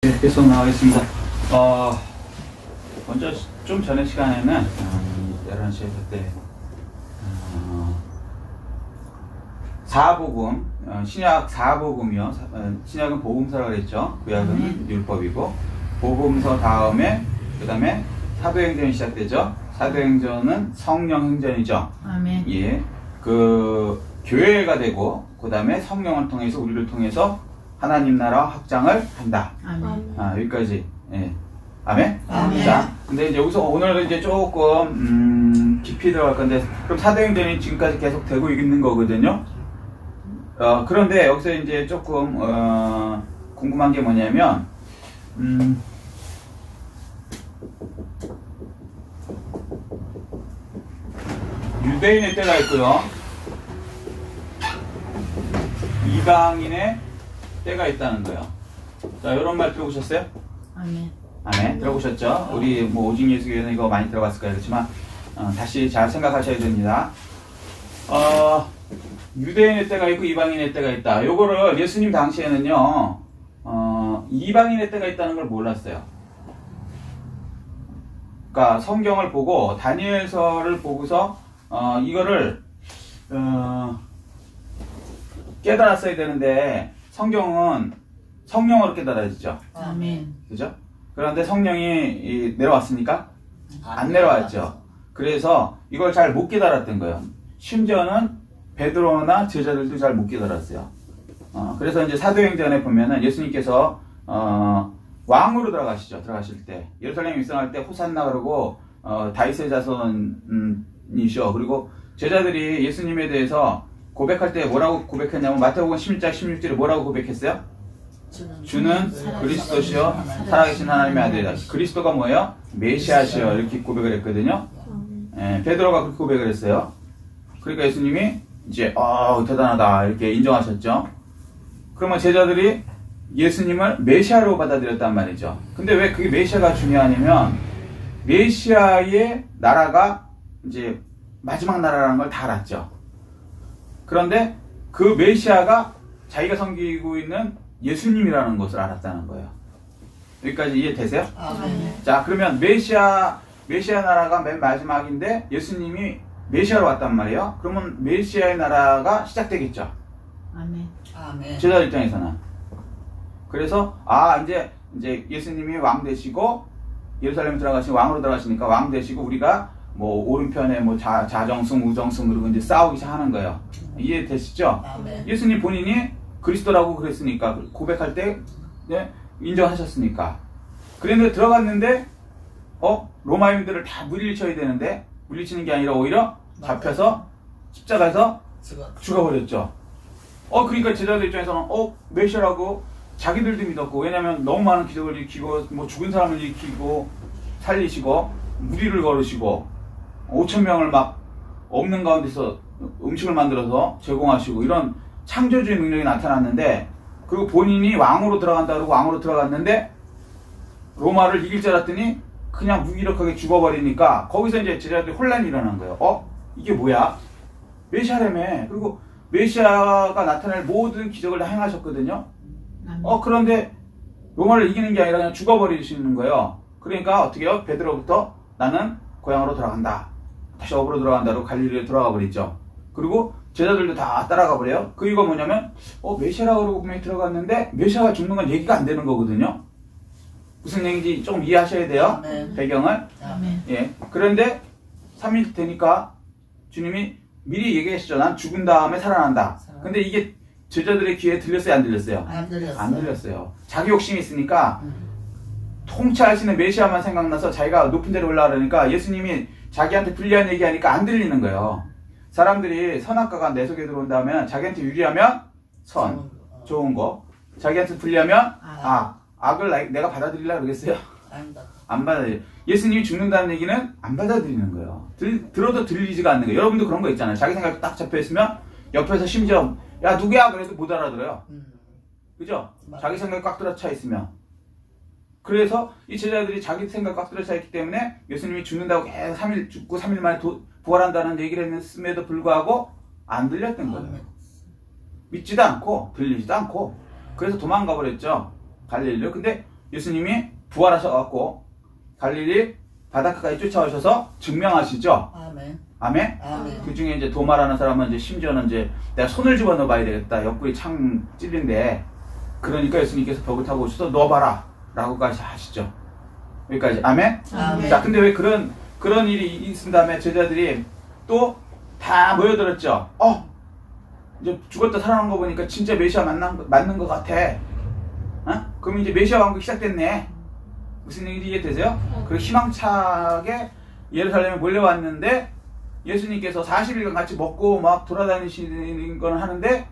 계속 나가겠습니다. 먼저 좀 전에 시간에는 11시에 그때 사복음, 신약 사복음이요. 신약은 복음서라고 그랬죠. 구약은 율법이고, 복음서 다음에 그 다음에 사도행전이 시작되죠. 사도행전은 성령 행전이죠. 아멘. 예, 그 교회가 되고 그 다음에 성령을 통해서 우리를 통해서 하나님 나라 확장을 한다. 아멘. 여기까지. 예. 아멘? 아멘. 자, 근데 이제 여기서 오늘은 이제 조금, 깊이 들어갈 건데, 그럼 사도행전이 지금까지 계속 되고 있는 거거든요. 그런데 여기서 이제 조금, 궁금한 게 뭐냐면, 유대인의 때가 있고요. 이방인의 때가 있다는 거예요. 자, 이런 말 들어보셨어요? 아멘. 아멘. 들어보셨죠? 우리 뭐 오직 예수교회는 이거 많이 들어봤을 거예요. 그렇지만 다시 잘 생각하셔야 됩니다. 유대인의 때가 있고 이방인의 때가 있다. 요거를 예수님 당시에는요, 이방인의 때가 있다는 걸 몰랐어요. 그러니까 성경을 보고 다니엘서를 보고서 이거를 깨달았어야 되는데 성경은 성령으로 깨달아지죠. 아멘. 그죠? 그런데 성령이 내려왔습니까? 안 내려왔죠. 그래서 이걸 잘 못 깨달았던 거예요. 심지어는 베드로나 제자들도 잘 못 깨달았어요. 그래서 이제 사도행전에 보면은 예수님께서 왕으로 들어가시죠. 들어가실 때 예루살렘 입성할 때 호산나 그러고 다윗의 자손이셔. 그리고 제자들이 예수님에 대해서 고백할 때 뭐라고 고백했냐면 마태복음 16장 16절에 뭐라고 고백했어요? 주는 그리스도시요 살아계신 하나님의 아들이다. 그리스도가 뭐예요? 메시아시여. 이렇게 고백을 했거든요. 예, 베드로가 그렇게 고백을 했어요. 그러니까 예수님이 이제 대단하다 이렇게 인정하셨죠. 그러면 제자들이 예수님을 메시아로 받아들였단 말이죠. 근데 왜 그게 메시아가 중요하냐면 메시아의 나라가 이제 마지막 나라라는 걸 다 알았죠. 그런데 그 메시아가 자기가 섬기고 있는 예수님이라는 것을 알았다는 거예요. 여기까지 이해되세요? 아멘. 자, 그러면 메시아 나라가 맨 마지막인데 예수님이 메시아로 왔단 말이에요. 그러면 메시아의 나라가 시작되겠죠. 아멘. 아멘. 제자 입장에서는. 그래서 이제 예수님이 왕 되시고 예루살렘 들어가시고 왕으로 들어가시니까 왕 되시고 우리가 뭐 오른편에 뭐 자정승 우정승 그리고 이제 싸우기 시작하는 거예요. 이해되시죠? 아멘. 예수님 본인이 그리스도라고 그랬으니까 고백할 때 인정하셨으니까. 그런데 들어갔는데 로마인들을 다 물리쳐야 되는데 물리치는 게 아니라 오히려 잡혀서 십자가에서 죽어버렸죠. 그러니까 제자들 입장에서는 메시아라고 자기들도 믿었고, 왜냐면 너무 많은 기적을 일으키고 뭐 죽은 사람을 일으키고 살리시고 무리를 걸으시고 5,000명을 막 없는 가운데서 음식을 만들어서 제공하시고 이런 창조주의 능력이 나타났는데, 그리고 본인이 왕으로 들어간다 그러고 왕으로 들어갔는데 로마를 이길 줄 알았더니 그냥 무기력하게 죽어버리니까 거기서 이제 제자들이 혼란이 일어난 거예요. 이게 뭐야? 메시아라며. 그리고 메시아가 나타낼 모든 기적을 다 행하셨거든요. 그런데 로마를 이기는 게 아니라 그냥 죽어버리시는 거예요. 그러니까 어떻게 해요? 베드로부터 나는 고향으로 돌아간다. 다시 업으로 들어간다고 갈릴리로 돌아가 버리죠. 그리고 제자들도 다 따라가 버려요. 그 이유가 뭐냐면 메시아라고 그러고 분명히 들어갔는데 메시아가 죽는 건 얘기가 안 되는 거거든요. 무슨 얘기인지 조금 이해하셔야 돼요. 아멘. 배경을. 아멘. 예. 그런데 3일 되니까 주님이 미리 얘기하시죠. 난 죽은 다음에 살아난다. 근데 이게 제자들의 귀에 들렸어요? 안 들렸어요? 안 들렸어요. 안 들렸어요. 자기 욕심이 있으니까 통치하시는 메시아만 생각나서 자기가 높은 데로 올라가려니까 예수님이 자기한테 불리한 얘기하니까 안 들리는 거예요. 사람들이 선악과가 내 속에 들어온다면 자기한테 유리하면 선, 좋은 거. 자기한테 불리하면 악을 내가 받아들이려고 그러겠어요? 안 받아들여요. 예수님이 죽는다는 얘기는 안 받아들이는 거예요. 들어도 들리지가 않는 거예요. 여러분도 그런 거 있잖아요. 자기 생각이 딱 잡혀있으면 옆에서 심지어 야 누구야? 그래도 못 알아들어요. 그죠? 자기 생각이 꽉 들어차 있으면. 그래서 이 제자들이 자기 생각이 꽉 들어차 있기 때문에 예수님이 죽는다고 계속 3일 죽고 3일 만에 부활한다는 얘기를 했음에도 불구하고 안 들렸던 거예요. 믿지도 않고 들리지도 않고 그래서 도망가 버렸죠. 갈릴리로. 근데 예수님이 부활하셔갖고 갈릴리 바닷가까지 쫓아오셔서 증명하시죠. 아멘. 아멘? 아멘. 그 중에 이제 도마라는 사람은 이제 심지어는 이제 내가 손을 집어 넣어봐야 되겠다. 옆구리 창 찔린데. 그러니까 예수님께서 벽을 타고 오셔서 넣어봐라. 라고까지 하시죠. 여기까지. 아멘? 아멘. 자, 근데 왜 그런 일이 있은 다음에 제자들이 또 다 모여들었죠. 이제 죽었다 살아난 거 보니까 진짜 메시아 맞는 것 같아. 그럼 이제 메시아 왕국 시작됐네. 무슨 일이 이해되세요? 그리고 희망차게 예루살렘에 몰려왔는데 예수님께서 40일간 같이 먹고 막 돌아다니시는 건 하는데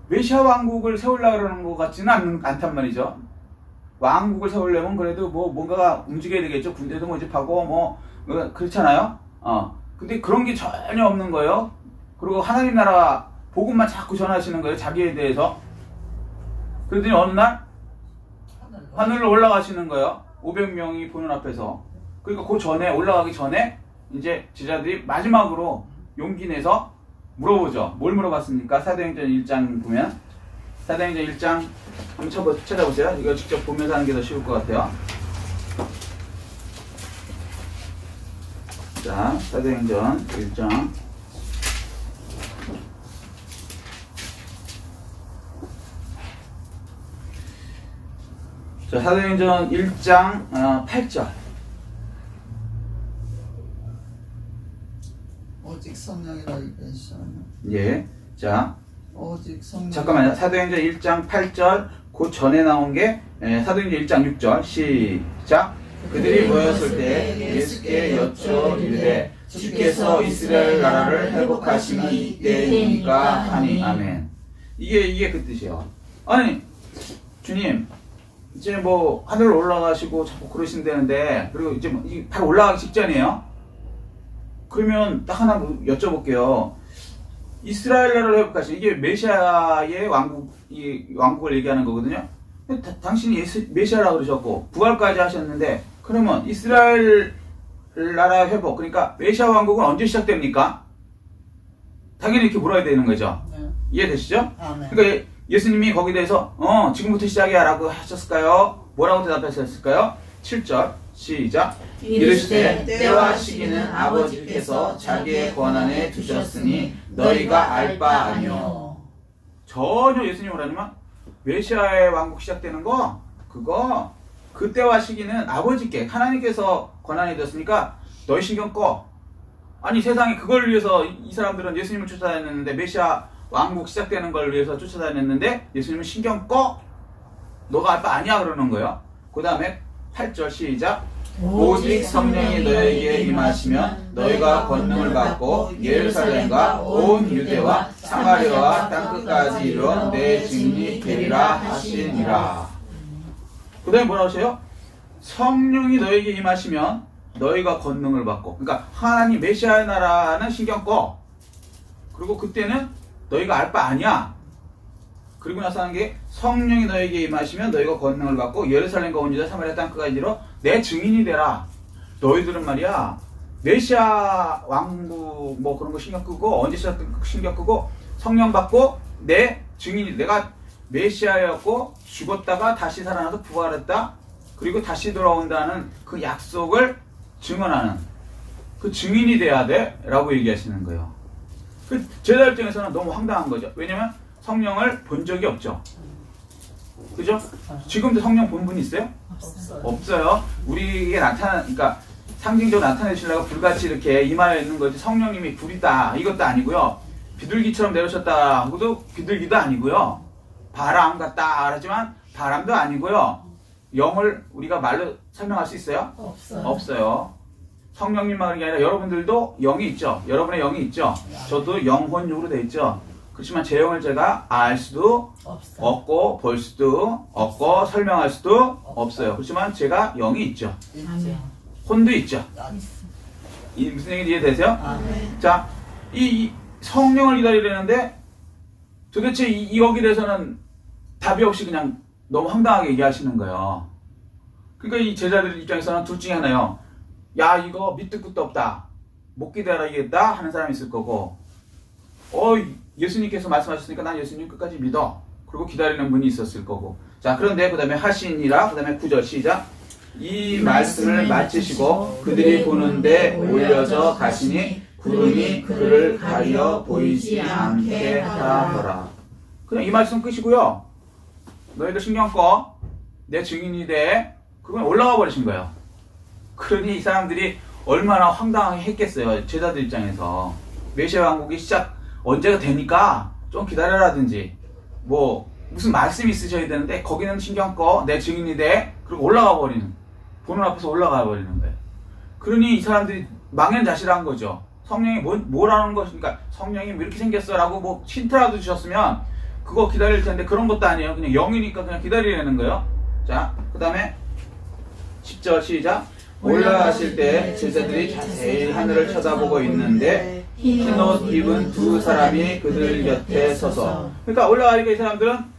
메시아 왕국을 세우려고 그러는 것 같지는 않단 말이죠. 왕국을 세우려면 그래도 뭐 뭔가가 움직여야 되겠죠. 군대도 모집하고 뭐 그렇잖아요. 근데 그런 게 전혀 없는 거예요. 그리고 하나님 나라 복음만 자꾸 전하시는 거예요. 자기에 대해서. 그러더니 어느 날 하늘로 올라가시는 거예요. 500명이 보는 앞에서. 그러니까 그 전에 올라가기 전에 이제 제자들이 마지막으로 용기 내서 물어보죠. 뭘 물어봤습니까? 사도행전 1장 보면 사도행전 1장 한번 찾아보세요. 이거 직접 보면서 하는 게 더 쉬울 것 같아요. 자, 사도행전 1장 자, 사도행전 1장 8절. 오직 성령이라 이르시면. 예. 자, 오직 성령. 잠깐만요. 사도행전 1장 8절 그 전에 나온 게 사도행전 1장 6절. 시작. 그들이 모였을 때 예수께 여쭈어 이르되 주께서 이스라엘 나라를 회복하심이 이때입니까 하니. 아멘. 이게 그 뜻이에요. 아니 주님 이제 뭐 하늘로 올라가시고 자꾸 그러신다는데, 그리고 이제 이게 바로 올라가기 직전이에요. 그러면 딱 하나 여쭤볼게요. 이스라엘 나라를 회복하시, 이게 메시아의 왕국을 얘기하는 거거든요. 당신이 메시아라고 그러셨고 부활까지 하셨는데, 그러면 이스라엘 나라 회복, 그러니까 메시아 왕국은 언제 시작됩니까? 당연히 이렇게 물어야 되는 거죠. 네. 이해되시죠? 아멘. 그러니까 예수님이 거기에 대해서 지금부터 시작이야 라고 하셨을까요? 뭐라고 대답하셨을까요? 7절 시작. 이르시되 때와 시기는 아버지께서 자기의 권한에 두셨으니 너희가 알 바 아니요. 전혀 예수님을 하지만 메시아의 왕국 시작되는 거, 그거 그때와 시기는 아버지께, 하나님께서 권한이 됐으니까 너희 신경 꺼. 아니 세상에 그걸 위해서 이 사람들은 예수님을 쫓아다녔는데, 메시아 왕국 시작되는 걸 위해서 쫓아다녔는데 예수님은 신경 꺼. 너가 알 바 아니야 그러는 거예요. 그 다음에 8절 시작. 오직 성령이 너에게 임하시면 너희가 권능을 받고 예루살렘과 온 유대와 사마리아와 땅끝까지 이르러 내 증인이 되리라 하시니라. 그 다음에 뭐라고 하세요? 성령이 너에게 임하시면 너희가 권능을 받고, 그러니까 하나님 메시아의 나라는 신경 꺼. 그리고 그때는 너희가 알 바 아니야. 그리고 나서 하는 게 성령이 너에게 임하시면 너희가 권능을 받고 예루살렘과 온 유다 사마리아 땅끝까지 이르러 내 증인이 되라. 너희들은 말이야 메시아 왕국 뭐 그런 거 신경 끄고, 언제 신경 끄고 성령 받고 내 증인이, 내가 메시아였고 죽었다가 다시 살아나서 부활했다, 그리고 다시 돌아온다는 그 약속을 증언하는 그 증인이 돼야 돼 라고 얘기하시는 거예요. 그 제자 입장에서는 너무 황당한 거죠. 왜냐면 성령을 본 적이 없죠. 그죠? 지금도 성령 본 분 있어요? 없어요. 없어요. 우리에게 그러니까 상징적으로 나타내시려고 불같이 이렇게 임하여 있는 거지, 성령님이 불이다 이것도 아니고요. 비둘기처럼 내려오셨다 하고도 비둘기도 아니고요. 바람 같다 하지만 바람도 아니고요. 영을 우리가 말로 설명할 수 있어요? 없어요. 성령님만 그런 게 아니라 여러분들도 영이 있죠. 여러분의 영이 있죠. 저도 영혼육으로 돼 있죠. 그렇지만 제 영을 제가 알 수도 없고 볼 수도 없고 설명할 수도 없어요. 그렇지만 제가 영이 있죠. 있죠. 혼도 있죠. 있어. 이 무슨 얘기인지 이해되세요? 아멘. 자, 이 성령을 기다리려는데 도대체 여기에 대해서는 답이 없이 그냥 너무 황당하게 얘기하시는 거예요. 그러니까 이 제자들 입장에서는 둘 중에 하나요. 야, 이거 밑도 끝도 없다, 못 기다리겠다 하는 사람이 있을 거고, 예수님께서 말씀하셨으니까 난 예수님 끝까지 믿어, 그리고 기다리는 분이 있었을 거고. 자, 그런데 그 다음에 하시니라, 그 다음에 9절 시작. 이 말씀을 마치시고 그들이 보는데 올려져 가시니 구름이 그를 가려 보이지 않게 하더라. 그냥 이 말씀 끝이고요. 너희들 신경 꺼. 내 증인이 돼. 그건 올라가 버리신 거예요. 그러니 이 사람들이 얼마나 황당하게 했겠어요. 제자들 입장에서. 메시아 왕국이 시작 언제가 되니까 좀 기다려라든지 뭐 무슨 말씀이 있으셔야 되는데 거기는 신경 꺼. 내 증인이 돼. 그리고 올라가 버리는. 보는 앞에서 올라가 버리는 거예요. 그러니 이 사람들이 망연자실한 거죠. 성령이 뭐라는 것입니까? 성령이 뭐 이렇게 생겼어 라고 뭐 힌트라도 주셨으면 그거 기다릴 텐데 그런 것도 아니에요. 그냥 영이니까 그냥 기다리려는 거예요. 자, 그 다음에 10절 시작. 올라가실 때 제자들이 자세히 하늘을 쳐다보고 있는데 흰옷 입은 두 사람이 그들 곁에 서서. 그러니까 올라가니까 이 사람들은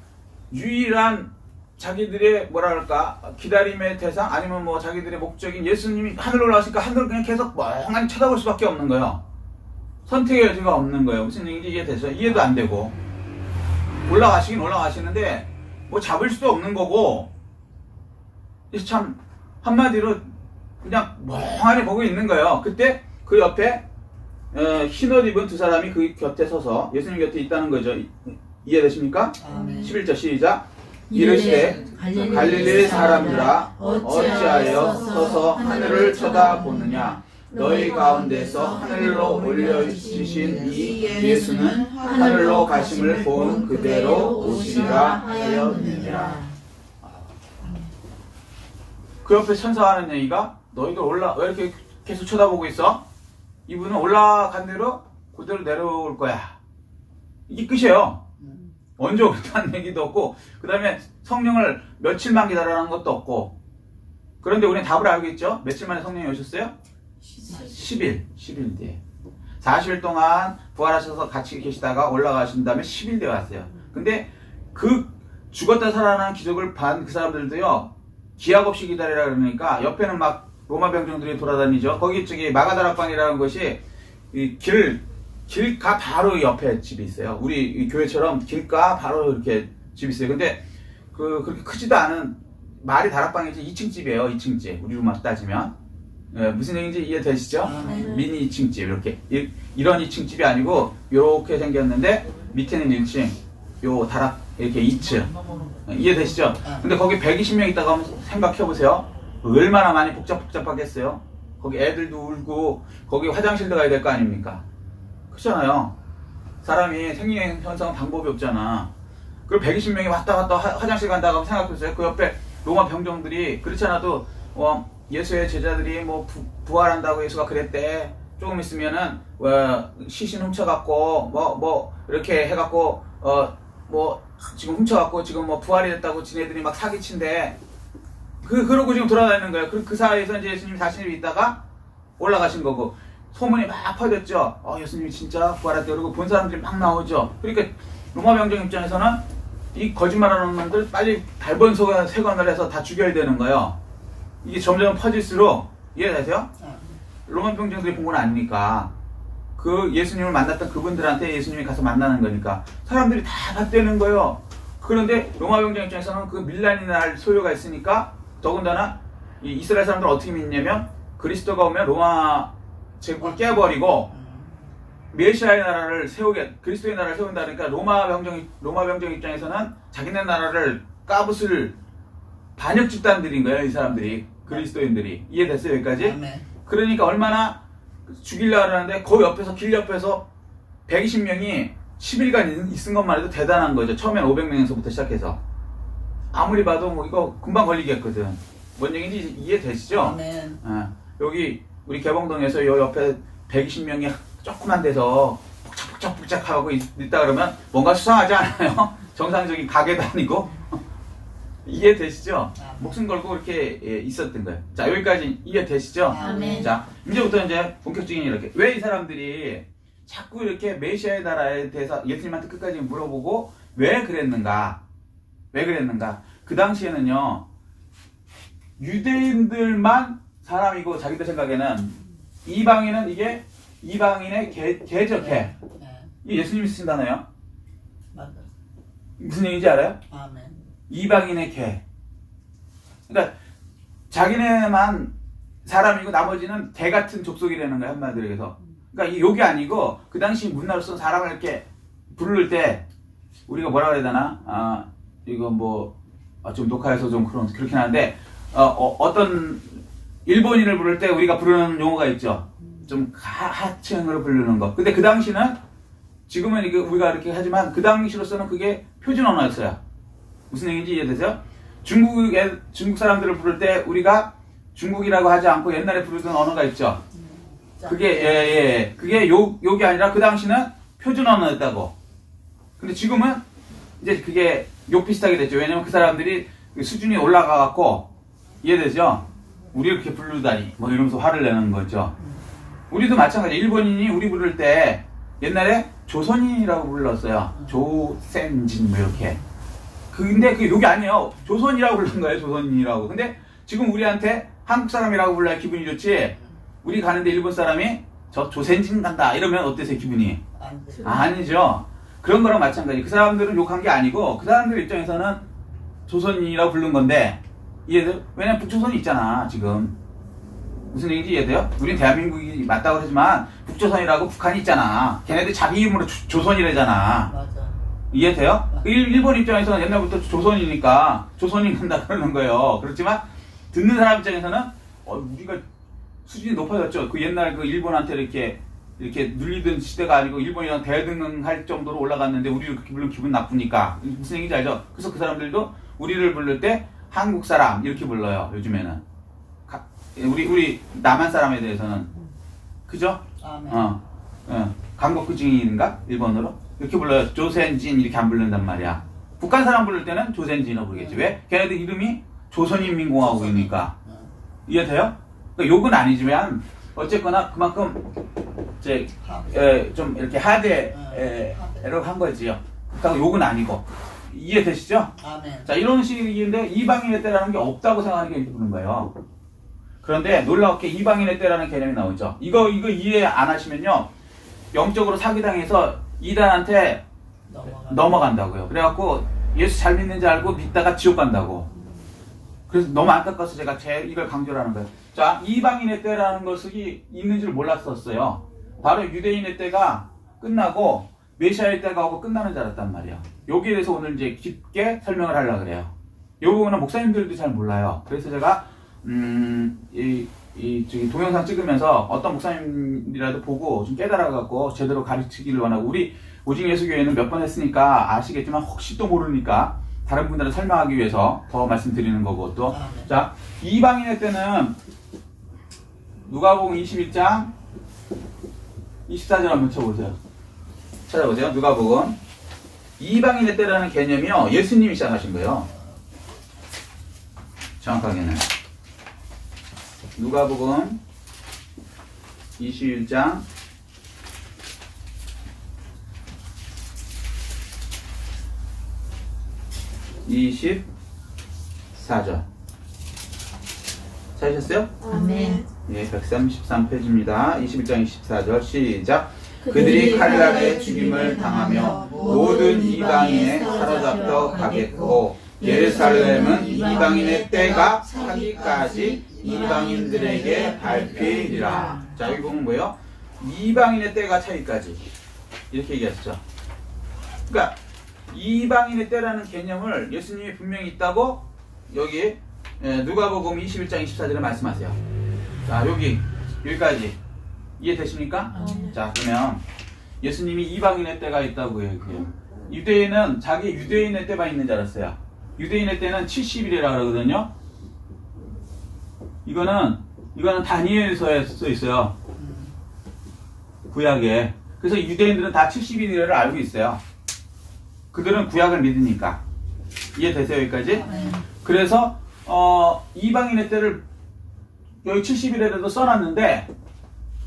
유일한 자기들의 뭐랄까 기다림의 대상 아니면 뭐 자기들의 목적인 예수님이 하늘 올라가시니까 하늘을 그냥 계속 멍하니 쳐다볼 수밖에 없는 거예요. 선택의 여지가 없는 거예요. 무슨 얘기인지 이해되죠? 이해도 안 되고 올라가시긴 올라가시는데 뭐 잡을 수도 없는 거고 참 한마디로 그냥 멍하니 보고 있는 거예요. 그때 그 옆에 흰옷 입은 두 사람이 그 곁에 서서 예수님 곁에 있다는 거죠. 이해되십니까? 아멘. 11절 시작. 이르시되 갈릴리 사람들아 어찌하여 서서 하늘을 쳐다보느냐. 너희 가운데서 하늘로 올려지신 이 예수는 하늘로 가심을 본 그대로 오시리라 하였느니라. 그 옆에 천사가 하는 얘기가 너희들 왜 이렇게 계속 쳐다보고 있어? 이분은 올라간 대로 그대로 내려올 거야. 이게 끝이에요. 언제 오겠다는 얘기도 없고 그 다음에 성령을 며칠만 기다리라는 것도 없고. 그런데 우리는 답을 알고 있죠? 며칠 만에 성령이 오셨어요? 10일 뒤에 40일 동안 부활하셔서 같이 계시다가 올라가신 다음에 10일 뒤에 왔어요. 근데 그 죽었다 살아난 기적을 반 그 사람들도요 기약 없이 기다리라 그러니까 옆에는 막 로마 병정들이 돌아다니죠. 거기 저기 마가다락방이라는 것이 이 길가 바로 옆에 집이 있어요. 우리 이 교회처럼 길가 바로 이렇게 집이 있어요. 근데 그렇게 크지도 않은 말이 다락방이지 2층 집이에요. 2층 집. 우리로 막 따지면 무슨 얘기인지 이해되시죠? 미니 2층 집 이렇게 이런 2층 집이 아니고 이렇게 생겼는데 밑에는 1층, 요 다락 이렇게 2층. 이해되시죠? 근데 거기 120명 있다가 한번 생각해보세요. 얼마나 많이 복잡하겠어요? 거기 애들도 울고 거기 화장실도 가야 될 거 아닙니까? 그렇잖아요. 사람이 생리의 현상은 방법이 없잖아. 그리고 120명이 왔다 갔다 화장실 간다고 생각해보세요. 그 옆에 로마 병정들이 그렇지 않아도 예수의 제자들이 뭐 부활한다고 예수가 그랬대. 조금 있으면은 시신 훔쳐갖고 뭐 이렇게 해갖고 뭐 지금 훔쳐갖고 지금 뭐 부활이 됐다고 지네들이 막 사기친대. 그러고 지금 돌아다니는 거예요. 그 사이에서 이제 예수님이 40일 있다가 올라가신 거고 소문이 막 퍼졌죠. 예수님이 진짜 부활했대. 그러고 본 사람들이 막 나오죠. 그러니까 로마 병정 입장에서는 이 거짓말하는 놈들 빨리 발본색원을 해서 다 죽여야 되는 거예요. 이게 점점 퍼질수록 이해되세요? 로마 병정들이 본 건 아니니까 그 예수님을 만났던 그분들한테 예수님이 가서 만나는 거니까 사람들이 다 봤다는 거예요. 그런데 로마 병정 입장에서는 그 밀란이 날 소요가 있으니까 더군다나 이 이스라엘 사람들은 어떻게 믿냐면 그리스도가 오면 로마 제국을 깨버리고 메시아의 나라를 그리스도의 나라를 세운다. 그러니까 로마 병정 입장에서는 자기네 나라를 까부술 반역 집단들인 거예요. 이 사람들이 그리스도인들이. 이해됐어요 여기까지? 아멘. 그러니까 얼마나 죽이려고 하는데 그 옆에서 길 옆에서 120명이 10일간 있은 것만 해도 대단한 거죠. 처음엔 500명에서부터 시작해서 아무리 봐도 뭐 이거 금방 걸리겠거든. 뭔 얘기인지 이해되시죠? 아멘. 여기 우리 개봉동에서 요 옆에 120명이 조그만 데서 복잡하고 있다 그러면 뭔가 수상하지 않아요? 정상적인 가게도 아니고. 이해되시죠? 목숨 걸고 이렇게 있었던 거예요. 자, 여기까지 이해되시죠? 아멘. 자, 이제부터 이제 본격적인 이렇게 왜 이 사람들이 자꾸 이렇게 메시아의 나라에 대해서 예수님한테 끝까지 물어보고 왜 그랬는가? 그 당시에는요 유대인들만 사람이고 자기들 생각에는 이방인은 이게 이방인의 개죠 개. 이게 예수님이 쓰신 단어예요. 맞아. 무슨 얘기인지 알아요? 아멘. 이방인의 개. 그러니까 자기네만 사람이고 나머지는 개 같은 족속이라는 거야, 한마디로 해서. 그러니까 이 욕이 아니고 그 당시 문화로서 사람을 이렇게 부를 때 우리가 뭐라 그래야 되나? 이거 뭐 좀 녹화해서 좀 그렇긴 한데 어떤 일본인을 부를 때 우리가 부르는 용어가 있죠. 좀 하층으로 부르는 거. 근데 그 당시는 지금은 이게 우리가 이렇게 하지만 그 당시로서는 그게 표준 언어였어요. 무슨 얘기인지 이해되세요? 중국 사람들을 부를 때 우리가 중국이라고 하지 않고 옛날에 부르던 언어가 있죠. 그게 그게 욕이 아니라 그 당시는 표준 언어였다고. 근데 지금은 이제 그게 욕 비슷하게 됐죠. 왜냐면 그 사람들이 수준이 올라가 갖고 이해되죠? 우리를 그렇게 부르다니 뭐 이러면서 화를 내는 거죠. 우리도 마찬가지. 일본인이 우리 부를 때 옛날에 조선인이라고 불렀어요. 조센진 뭐 이렇게. 근데 그게 욕이 아니에요. 조선이라고 부른 거예요. 조선인이라고. 근데 지금 우리한테 한국 사람이라고 불러야 기분이 좋지. 우리 가는데 일본 사람이 저 조센진 간다 이러면 어때서 기분이? 아니죠. 그런 거랑 마찬가지. 그 사람들은 욕한 게 아니고 그 사람들 입장에서는 조선인이라고 부른 건데 이해돼요? 왜냐면 북조선이 있잖아 지금. 무슨 얘기인지 이해돼요? 우린 대한민국이 맞다고 하지만 북조선이라고 북한이 있잖아. 걔네들 자기 이름으로 조선이래잖아. 맞아. 이해돼요? 일본 입장에서는 옛날부터 조선이니까 조선인 간다 그러는 거예요. 그렇지만 듣는 사람 입장에서는 우리가 수준이 높아졌죠. 그 옛날 그 일본한테 이렇게 눌리던 시대가 아니고 일본이랑 대등할 정도로 올라갔는데 우리를 그렇게 부르면 기분 나쁘니까. 무슨 얘기인지 알죠? 그래서 그 사람들도 우리를 부를 때 한국 사람 이렇게 불러요. 요즘에는 우리 남한 사람에 대해서는 그죠? 강국구 증인인가? 일본어로 이렇게 불러요. 조센진 이렇게 안 부른단 말이야. 북한 사람 부를 때는 조센진이라고 부르겠지. 왜? 걔네들 이름이 조선인민공화국이니까. 이해돼요? 그러니까 욕은 아니지만 어쨌거나 그만큼 좀 이렇게 하대로 한 거지요. 그러니까 욕은 아니고. 이해되시죠? 아멘. 자, 이런 식인데 이방인의 때라는 게 없다고 생각하는 게 이렇게 부르는 거예요. 그런데 놀랍게 이방인의 때라는 개념이 나오죠. 이거 이해 안 하시면요. 영적으로 사기당해서 이단한테 넘어간다고요. 그래갖고 예수 잘 믿는지 알고 믿다가 지옥 간다고. 그래서 너무 안타까워서 제가 이걸 강조를 하는 거예요. 자, 이방인의 때라는 것이 있는 줄 몰랐었어요. 바로 유대인의 때가 끝나고 메시아의 때가 오고 끝나는 줄 알았단 말이에요. 여기에 대해서 오늘 이제 깊게 설명을 하려고 그래요. 이 부분은 목사님들도 잘 몰라요. 그래서 제가 저기 동영상 찍으면서 어떤 목사님이라도 보고 좀 깨달아갖고 제대로 가르치기를 원하고, 우리 오직 예수교회는 몇 번 했으니까 아시겠지만 혹시 또 모르니까 다른 분들은 설명하기 위해서 더 말씀드리는 거고 또. 자, 이방인의 때는 누가복음 21장 24절 한번 쳐보세요. 찾아보세요. 누가복음. 이방인의 때라는 개념이요, 예수님이 시작하신 거예요. 정확하게는 누가복음 21장 24절. 찾으셨어요? 아멘. 예, 133페이지입니다. 21장 24절 시작. 그들이 칼날에 죽임을 당하며 모든 이방인에 사로잡혀 가겠고 예루살렘은 이방인의 때가 차기까지 이방인들에게 밟히리라. 자, 여기 보면 뭐예요? 이방인의 때가 차기까지 이렇게 얘기하셨죠. 그러니까 이방인의 때라는 개념을 예수님이 분명히 있다고 여기 누가복음 21장 24절에 말씀하세요. 자, 여기까지 이해되십니까? 자, 그러면 예수님이 이방인의 때가 있다고 얘기해요. 유대인은 자기 유대인의 때만 있는 줄 알았어요. 유대인의 때는 70일이라 그러거든요. 이거는 다니엘서에 써 있어요. 구약에. 그래서 유대인들은 다 70일을 알고 있어요. 그들은 구약을 믿으니까. 이해되세요, 여기까지? 그래서 이방인의 때를 여기 70일에도 써놨는데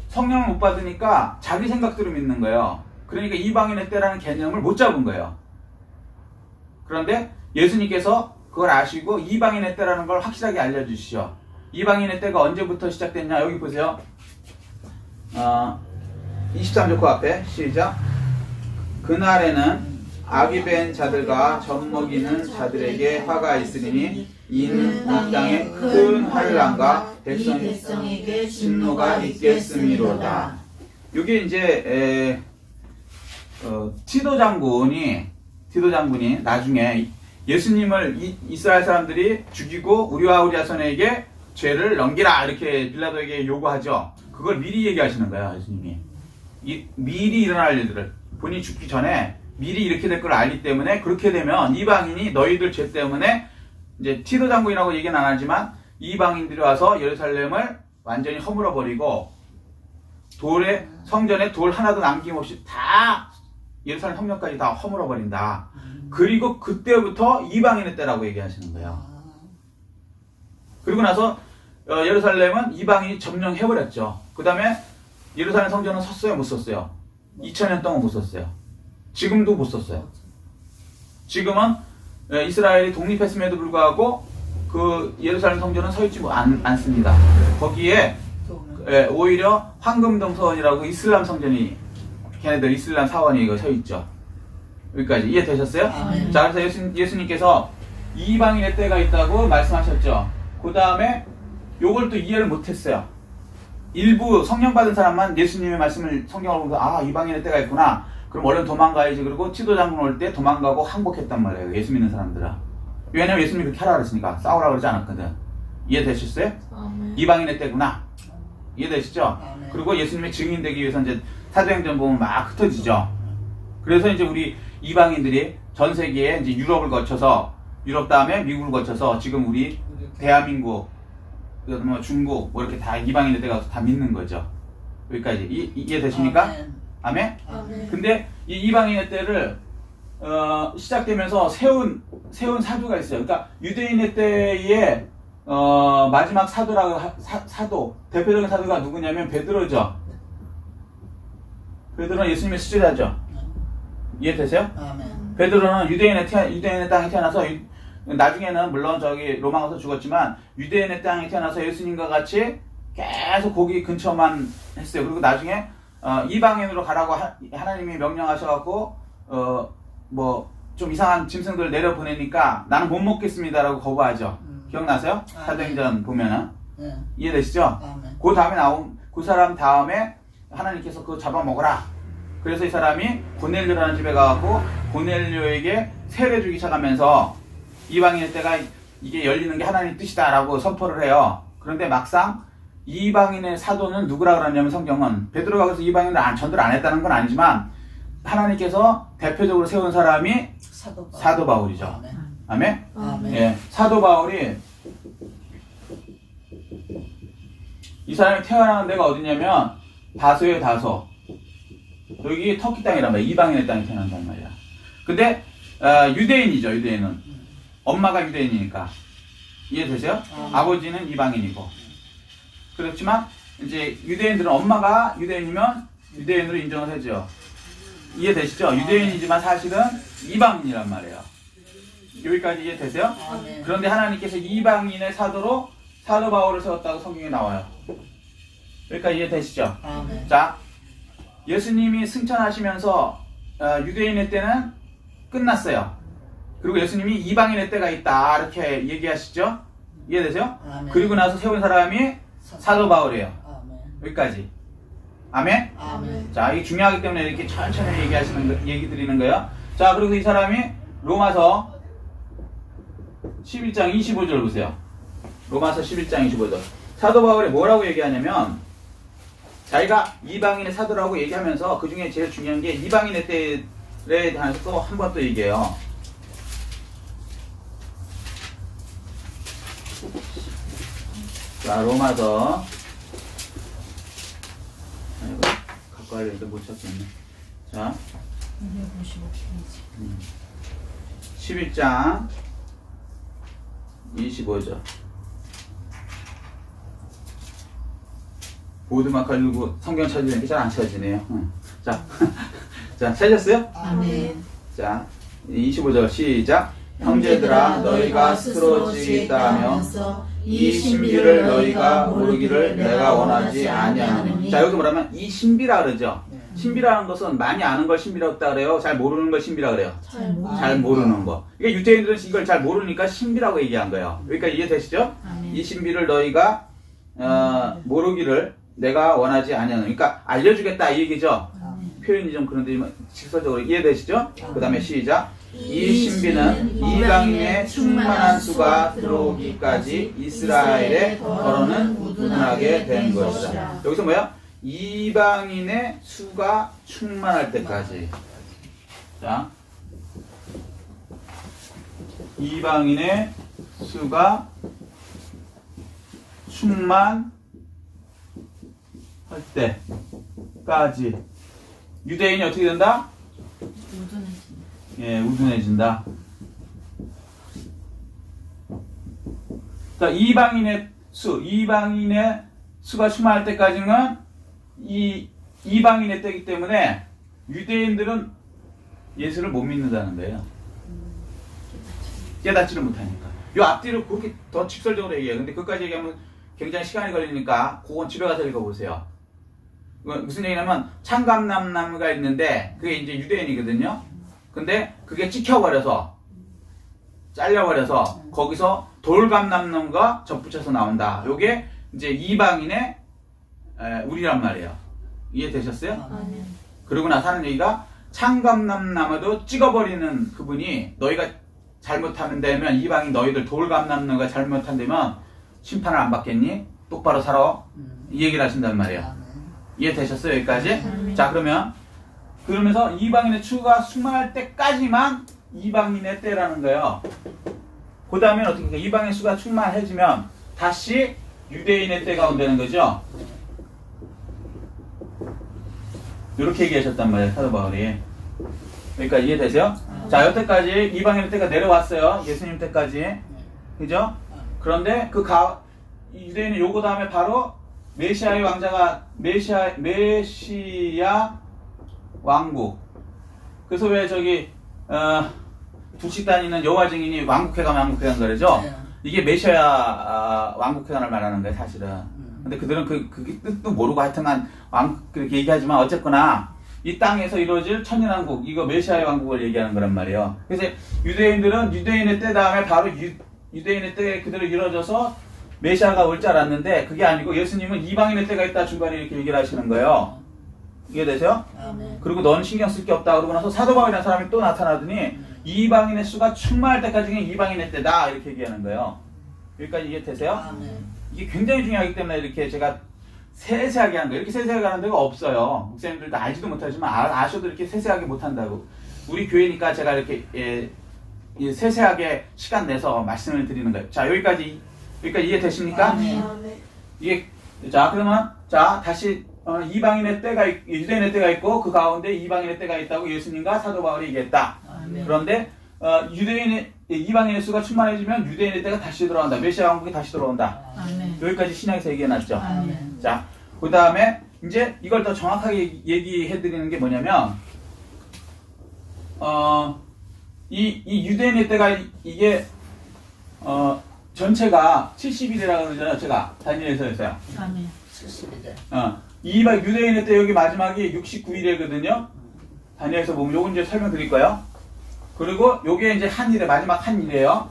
성령을 못 받으니까 자기 생각대로 믿는 거예요. 그러니까 이방인의 때라는 개념을 못 잡은 거예요. 그런데 예수님께서 그걸 아시고 이방인의 때라는 걸 확실하게 알려주시죠. 이방인의 때가 언제부터 시작됐냐, 여기 보세요. 23절 그 앞에 시작. 그날에는 악이 벤 자들과 젖먹이는 자들에게 화가 있으리니 이는 이 땅에 큰 환난과 백성에게 진노가 있겠음이로다. 이게 이제 티도 장군이 나중에 예수님을 이스라엘 사람들이 죽이고 우리와 우리 자손에게 죄를 넘기라 이렇게 빌라도에게 요구하죠. 그걸 미리 얘기하시는 거예요, 예수님이. 미리 일어날 일들을 본인이 죽기 전에 미리 이렇게 될 걸 알기 때문에, 그렇게 되면 이방인이 너희들 죄 때문에, 이제 티도 장군이라고 얘기는 안 하지만 이방인들이 와서 예루살렘을 완전히 허물어 버리고 성전에 돌 하나도 남김없이 다 예루살렘 성전까지 다 허물어 버린다. 그리고 그때부터 이방인의 때라고 얘기하시는 거예요. 그리고 나서 예루살렘은 이방인이 점령해 버렸죠. 그 다음에 예루살렘 성전은 섰어요, 못 섰어요? 2000년 동안 못 섰어요. 지금도 못 섰어요. 지금은 이스라엘이 독립했음에도 불구하고 그 예루살렘 성전은 서 있지 않습니다. 거기에 오히려 황금동서원이라고 이슬람 성전이, 걔네들 이슬람 사원이 이거 서 있죠. 여기까지 이해되셨어요? 자, 그래서 예수님께서 이방인의 때가 있다고 말씀하셨죠. 그 다음에 요걸 또 이해를 못했어요. 일부 성령 받은 사람만 예수님의 말씀을 성경을 보면서 이방인의 때가 있구나. 그럼 얼른 도망가야지. 그리고 티도 장군 올 때 도망가고 항복했단 말이에요. 예수 믿는 사람들은. 왜냐면 예수님이 그렇게 하라 그랬으니까. 싸우라 그러지 않았거든. 이해되셨어요? 이방인의 때구나. 이해되시죠? 그리고 예수님의 증인 되기 위해서 이제 사도행전 보면 막 흩어지죠. 그래서 이제 우리 이방인들이 전 세계에 이제 유럽을 거쳐서, 유럽 다음에 미국을 거쳐서 지금 우리 대한민국, 뭐 중국, 뭐 이렇게 다 이방인의 때가 다 믿는 거죠. 여기까지 이해되십니까? 아멘? 근데 이 이방인의 때를 시작되면서 세운 사도가 있어요. 그러니까 유대인의 때에 마지막 사도라고 사도, 대표적인 사도가 누구냐면 베드로죠. 베드로는 예수님의 수제자죠. 이해되세요? 베드로는 유대인의 땅에 태어나서, 나중에는 물론 저기 로마 가서 죽었지만 유대인의 땅에 태어나서 예수님과 같이 계속 거기 근처만 했어요. 그리고 나중에 이방인으로 가라고 하나님이 명령하셔갖고 뭐 좀 이상한 짐승들 내려 보내니까 나는 못 먹겠습니다라고 거부하죠. 기억나세요? 사도행전 보면은. 이해되시죠? 그 다음에 나온 그 사람 다음에 하나님께서 그거 잡아먹어라. 그래서 이 사람이 고넬료라는 집에 가갖고 고넬료에게 세례 주기 시작하면서 이방인의 때가 이게 열리는 게 하나님 뜻이다라고 선포를 해요. 그런데 막상 이방인의 사도는 누구라 그러냐면 성경은 베드로가 그래서 이방인을 전도를 안 했다는 건 아니지만 하나님께서 대표적으로 세운 사람이 사도 바울이죠. 아멘? 예, 사도 바울이 이 사람이 태어난 데가 어디냐면 다소예요, 다소. 여기 터키 땅이란 말이야. 이방인의 땅에 태어난단 말이야. 근데 유대인이죠, 유대인은. 엄마가 유대인이니까. 이해되세요? 아버지는 이방인이고. 그렇지만 이제 유대인들은 엄마가 유대인이면 유대인으로 인정을 하죠. 이해되시죠? 유대인이지만 사실은 이방인이란 말이에요. 여기까지 이해되세요? 그런데 하나님께서 이방인의 사도로 사도 바울을 세웠다고 성경에 나와요. 여기까지 이해되시죠? 자, 예수님이 승천하시면서 유대인의 때는 끝났어요. 그리고 예수님이 이방인의 때가 있다 이렇게 얘기하시죠? 이해되세요? 그리고 나서 세운 사람이 사도 바울이에요. 여기까지. 아멘? 자, 이게 중요하기 때문에 이렇게 천천히 얘기 드리는 거예요. 자, 그리고 이 사람이 로마서 11장 25절 보세요. 로마서 11장 25절. 사도 바울이 뭐라고 얘기하냐면 자기가 이방인의 사도라고 얘기하면서 그 중에 제일 중요한 게 이방인의 때에 대해서 또 한 번 또 얘기해요. 자, 로마서 갖고 와야 되는데 못 찾겠네. 자, 11장 25절. 보드마카 읽고 성경 찾으려니까 잘 안 찾으네요. 자, 자, 찾았어요? 아멘. 자, 25절 시작. 형제들아, 너희가 스스로 지겠다 하며 이 신비를 너희가 모르기를 내가 원하지 아니하노니. 자, 여기 뭐라면 이 신비라 그러죠. 신비라는 것은 많이 아는 걸 신비라고 했다 그래요? 잘 모르는 걸 신비라고 그래요? 잘 모르. 잘 모르는 거. 그러니까 유대인들은 이걸 잘 모르니까 신비라고 얘기한 거예요. 그러니까 이해되시죠? 아멘. 이 신비를 너희가 모르기를 내가 원하지 아니하는. 그러니까 알려주겠다 이 얘기죠. 아멘. 표현이 좀 그런데 직설적으로 이해되시죠? 그 다음에 시작. 이 신비는 이방인의 충만한 수가 들어오기까지 이스라엘의 더러는 무둔하게 된 것이다. 여기서 뭐야? 이방인의 수가 충만할 때까지. 자, 이방인의 수가 충만할 때까지. 유대인이 어떻게 된다? 우둔해진다. 예, 우둔해진다. 자, 이방인의 수가 충만할 때까지는 이방인의 때이기 때문에 유대인들은 예수를 못 믿는다는 거예요. 깨닫지를 못하니까. 요 앞뒤를 그렇게 더 직설적으로 얘기해요. 근데 그것까지 얘기하면 굉장히 시간이 걸리니까 그건 집에 가서 읽어보세요. 무슨 얘기냐면 창감남나무가 있는데 그게 이제 유대인이거든요. 근데 그게 찍혀버려서 잘려버려서 거기서 돌감남나무가 접붙여서 나온다. 요게 이제 이방인의 우리란 말이에요. 이해되셨어요? 아멘. 그러고 나서 하는 얘기가 창감남나무도 찍어버리는 그분이 너희가 잘못하면 이방인 너희들 돌감남나무가 잘못한다면 심판을 안 받겠니? 똑바로 살아. 이 얘기를 하신단 말이에요. 이해되셨어요? 여기까지? 자, 그러면서 이방인의 추가 충만할 때까지만 이방인의 때라는 거예요. 그 다음에 어떻게 해요? 이방인의 수가 충만해지면 다시 유대인의 때가 온다는 거죠. 이렇게 얘기하셨단 말이에요, 사도 바울이. 그러니까 이해되세요? 자, 여태까지 이방인의 때가 내려왔어요. 예수님 때까지. 그죠? 그런데 유대인의 요거 다음에 바로 메시아의 왕자가 메시아 왕국. 그래서 왜 저기 둘씩 다니는 여호와 증인이 왕국회관 그러죠? 이게 메시아 왕국회관을 말하는 거예요, 사실은. 근데 그들은 그게 뜻도 모르고 하여튼간 그렇게 얘기하지만 어쨌거나 이 땅에서 이루어질 천년왕국, 이거 메시아의 왕국을 얘기하는 거란 말이에요. 그래서 유대인들은 유대인의 때 다음에 바로 유대인의 때에 그대로 이루어져서 메시아가 올 줄 알았는데 그게 아니고 예수님은 이방인의 때가 있다 중간에 이렇게 얘기를 하시는 거예요. 이해되세요? 아멘. 그리고 넌 신경 쓸 게 없다 그러고 나서 사도 바울이라는 사람이 또 나타나더니 이방인의 수가 충만할 때까지 이방인의 때다 이렇게 얘기하는 거예요. 여기까지 이해되세요? 아멘. 이게 굉장히 중요하기 때문에 이렇게 제가 세세하게 하는 거예요. 이렇게 세세하게 하는 데가 없어요. 목사님들도 알지도 못하지만 아셔도 이렇게 세세하게 못한다고. 우리 교회니까 제가 이렇게 세세하게 시간 내서 말씀을 드리는 거예요. 자, 여기까지 이해되십니까? 이게 자, 그러면 다시 이방인의 때가 유대인의 때가 있고 그 가운데 이방인의 때가 있다고 예수님과 사도 바울이 얘기했다. 아멘. 그런데 이방인의 수가 충만해지면 유대인의 때가 다시 들어온다. 메시아 왕국이 다시 들어온다. 아멘. 여기까지 신약에서 얘기해놨죠. 아멘. 자, 그 다음에 이제 이걸 더 정확하게 얘기해드리는 게 뭐냐면 이 유대인의 때가 이게 전체가 70일이라고 그러잖아요. 제가 다니엘에서 했어요. 아멘. 70일에. 유대인의 때 여기 마지막이 69일이거든요. 다니엘에서 보면 요건 이제 설명드릴 거예요. 그리고 요게 이제 한일에 마지막 한일이에요.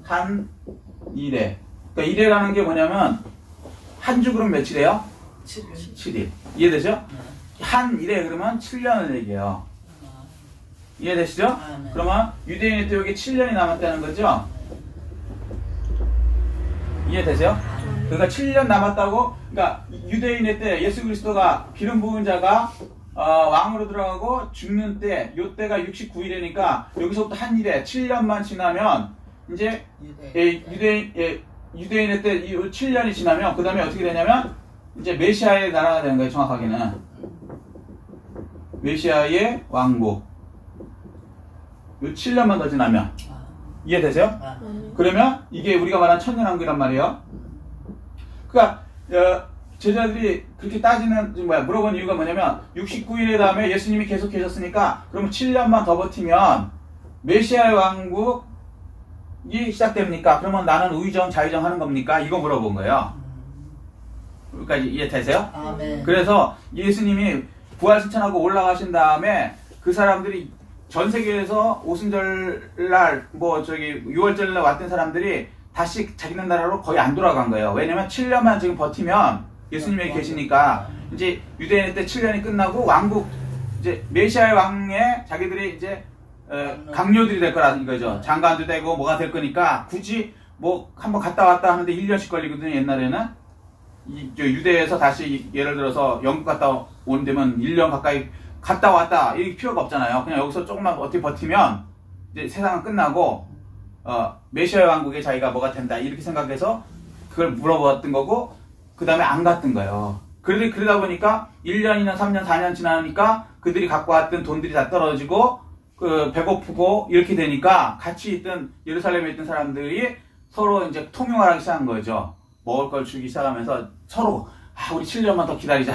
한일에. 그러니까 일이라는 게 뭐냐면 한 주 그럼 며칠이에요? 7일. 7일. 이해되죠? 한일에 그러면 7년을 얘기해요. 이해되시죠? 네. 그러면 유대인의 때 여기 7년이 남았다는 거죠? 이해되세요? 그러니까 7년 남았다고, 그러니까 유대인의 때 예수 그리스도가 기름 부은 자가 왕으로 들어가고 죽는 때, 요 때가 69일이니까 여기서부터 한 일에 7년만 지나면 이제 유대인의 때 7년이 지나면 그 다음에 어떻게 되냐면 이제 메시아의 나라가 되는 거예요. 정확하게는 메시아의 왕국. 요 7년만 더 지나면 이해되세요? 그러면 이게 우리가 말한 천년왕국이란 말이에요. 그러니까 제자들이 그렇게 물어본 이유가 뭐냐면 69일의 다음에 예수님이 계속 계셨으니까 그러면 7년만 더 버티면 메시아의 왕국이 시작됩니까? 그러면 나는 의정 자의정 하는 겁니까? 이거 물어본 거예요. 여기까지 이해되세요? 아멘. 그래서 예수님이 부활 승천하고 올라가신 다음에 그 사람들이 전 세계에서 오순절날 뭐 저기 6월절날 왔던 사람들이 다시 자기네 나라로 거의 안 돌아간 거예요. 왜냐면 7년만 지금 버티면 예수님이 계시니까 이제 유대인 때 7년이 끝나고 왕국 이제 메시아의 왕에 자기들이 이제 강요들이 될 거라는 거죠. 장관도 되고 뭐가 될 거니까 굳이 뭐 한번 갔다 왔다 하는데 1년씩 걸리거든요. 옛날에는 유대에서 다시 예를 들어서 영국 갔다 온 데면 1년 가까이 갔다 왔다 이게 필요가 없잖아요. 그냥 여기서 조금만 어떻게 버티면 이제 세상은 끝나고 메시아 왕국에 자기가 뭐가 된다 이렇게 생각해서 그걸 물어봤던 거고 그 다음에 안 갔던 거예요. 그러다 보니까 1년이나 3년 4년 지나니까 그들이 갖고 왔던 돈들이 다 떨어지고 배고프고 이렇게 되니까 같이 있던 예루살렘에 있던 사람들이 서로 이제 통용을 하기 시작한 거죠. 먹을 걸 주기 시작하면서 서로 우리 7년만 더 기다리자.